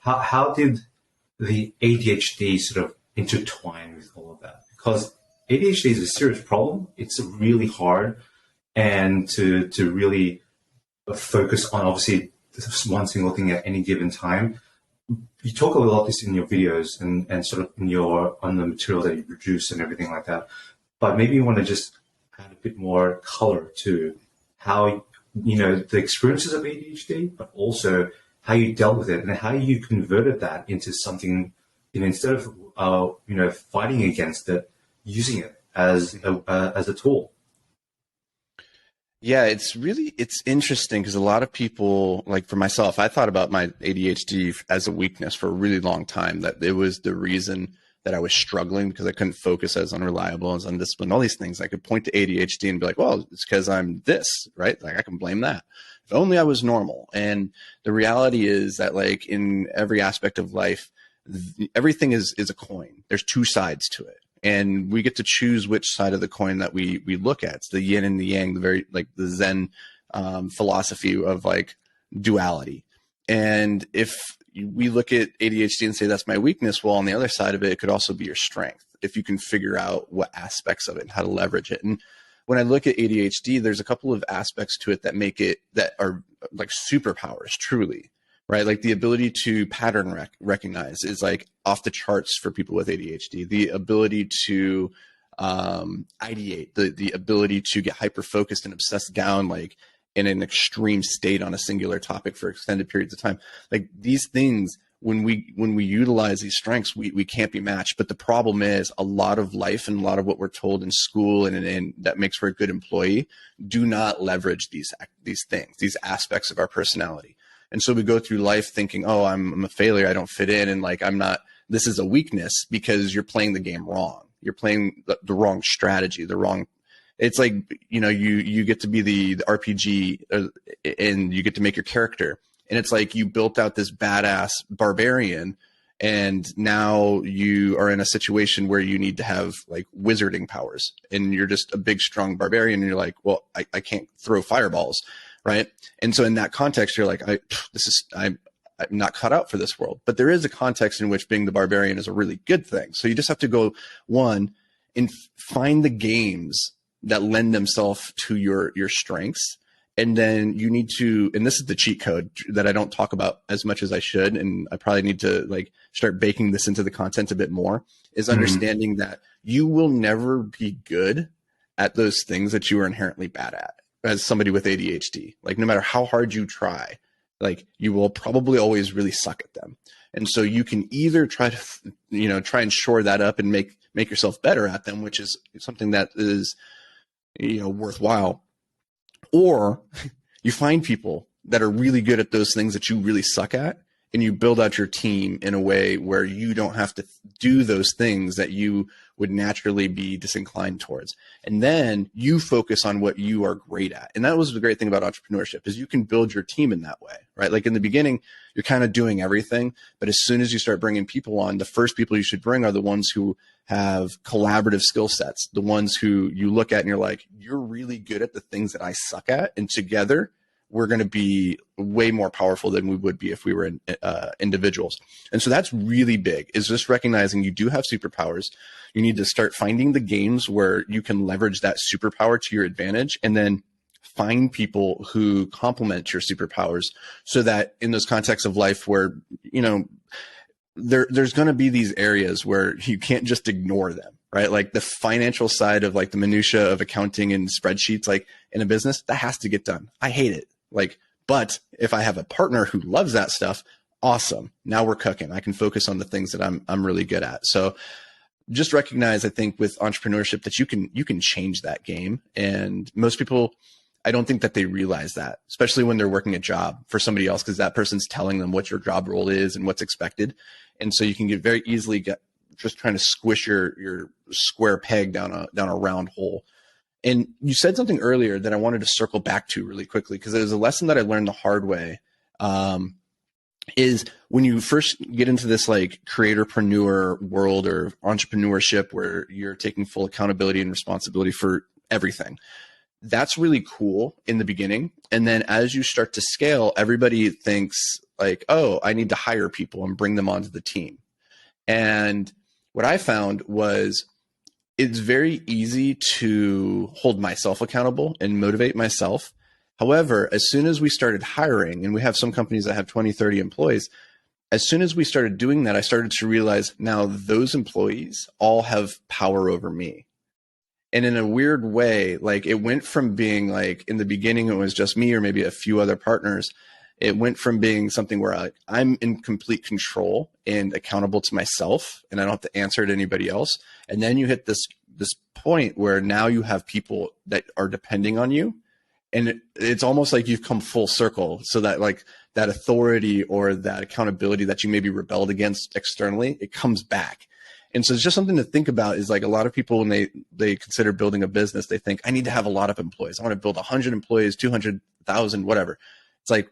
how did the ADHD sort of intertwine with all of that? Because ADHD is a serious problem. It's really hard, and to really focus on obviously one single thing at any given time. You talk a lot this in your videos and sort of in your on the material that you produce and everything like that. But maybe you want to just add a bit more color to how the experiences of ADHD, but also how you dealt with it and how you converted that into something. Instead of fighting against it, using it as a tool. Yeah, it's interesting because a lot of people, like for myself, I thought about my ADHD as a weakness for a really long time, that it was the reason that I was struggling because I couldn't focus, as unreliable, as undisciplined, all these things. I could point to ADHD and be like, well, it's because I'm this, right? Like I can blame that. If only I was normal. And the reality is that like in every aspect of life, everything is a coin. There's two sides to it. And we get to choose which side of the coin that we look at. It's the yin and the yang, the Zen philosophy of like duality. And if we look at ADHD and say that's my weakness, well, on the other side of it, it could also be your strength if you can figure out what aspects of it and how to leverage it. And when I look at ADHD, there's a couple of aspects to it that are like superpowers, truly. Right? Like the ability to pattern recognize is like off the charts for people with ADHD. The ability to ideate, the ability to get hyper-focused and obsessed down like in an extreme state on a singular topic for extended periods of time. Like these things, when we utilize these strengths, we can't be matched. But the problem is a lot of life and a lot of what we're told in school and that makes for a good employee do not leverage these things, these aspects of our personality. And so we go through life thinking, oh, I'm a failure. I don't fit in. And like, this is a weakness because you're playing the game wrong. You're playing the wrong strategy, it's like, you get to be the RPG and you get to make your character. And it's like you built out this badass barbarian and now you are in a situation where you need to have like wizarding powers and you're just a big, strong barbarian. And you're like, well, I can't throw fireballs. Right. And so in that context, you're like, I'm not cut out for this world. But there is a context in which being the barbarian is a really good thing. So you just have to go and find the games that lend themselves to your strengths. And then you need to, and this is the cheat code that I don't talk about as much as I should. And I probably need to like start baking this into the content a bit more, is understanding that you will never be good at those things that you are inherently bad at. As somebody with ADHD, like no matter how hard you try, like you will probably always really suck at them. And so you can either try and shore that up and make yourself better at them, which is something that is, worthwhile, or you find people that are really good at those things that you really suck at. And you build out your team in a way where you don't have to do those things that you would naturally be disinclined towards. And then you focus on what you are great at. And that was the great thing about entrepreneurship is you can build your team in that way, right? Like in the beginning, you're kind of doing everything. But as soon as you start bringing people on, the first people you should bring are the ones who have collaborative skill sets, the ones who you look at and you're like, you're really good at the things that I suck at. And together, we're going to be way more powerful than we would be if we were individuals. And so that's really big, is just recognizing you do have superpowers. You need to start finding the games where you can leverage that superpower to your advantage, and then find people who complement your superpowers so that in those contexts of life where, there's going to be these areas where you can't just ignore them, right? Like the financial side of like the minutia of accounting and spreadsheets, like in a business, that has to get done. I hate it. But if I have a partner who loves that stuff, awesome. Now we're cooking. I can focus on the things that I'm really good at. So just recognize, I think, with entrepreneurship that you can change that game. And most people, I don't think that they realize that, especially when they're working a job for somebody else, because that person's telling them what your job role is and what's expected. And so you can very easily get just trying to squish your square peg down a round hole. And you said something earlier that I wanted to circle back to really quickly, because it was a lesson that I learned the hard way, is when you first get into this like creatorpreneur world or entrepreneurship where you're taking full accountability and responsibility for everything, that's really cool in the beginning. And then as you start to scale, everybody thinks like, oh, I need to hire people and bring them onto the team. And what I found was it's very easy to hold myself accountable and motivate myself. However, as soon as we started hiring, and we have some companies that have 20, 30 employees, as soon as we started doing that, I started to realize now those employees all have power over me. And in a weird way, like it went from being like in the beginning, it was just me or maybe a few other partners. It went from being something where I'm in complete control and accountable to myself, and I don't have to answer to anybody else. And then you hit this point where now you have people that are depending on you. And it's almost like you've come full circle, so that like that authority or that accountability that you maybe rebelled against externally, it comes back. And so it's just something to think about is like a lot of people, when they consider building a business, they think I need to have a lot of employees. I want to build 100 employees, 200,000, whatever. It's like,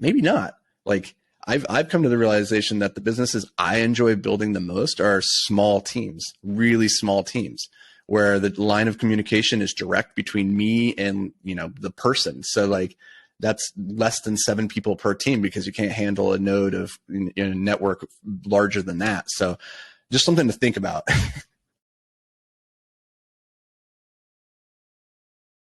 maybe not. Like I've come to the realization that the businesses I enjoy building the most are small teams, really small teams, where the line of communication is direct between me and, the person. So like that's less than 7 people per team, because you can't handle a node of network larger than that. So just something to think about.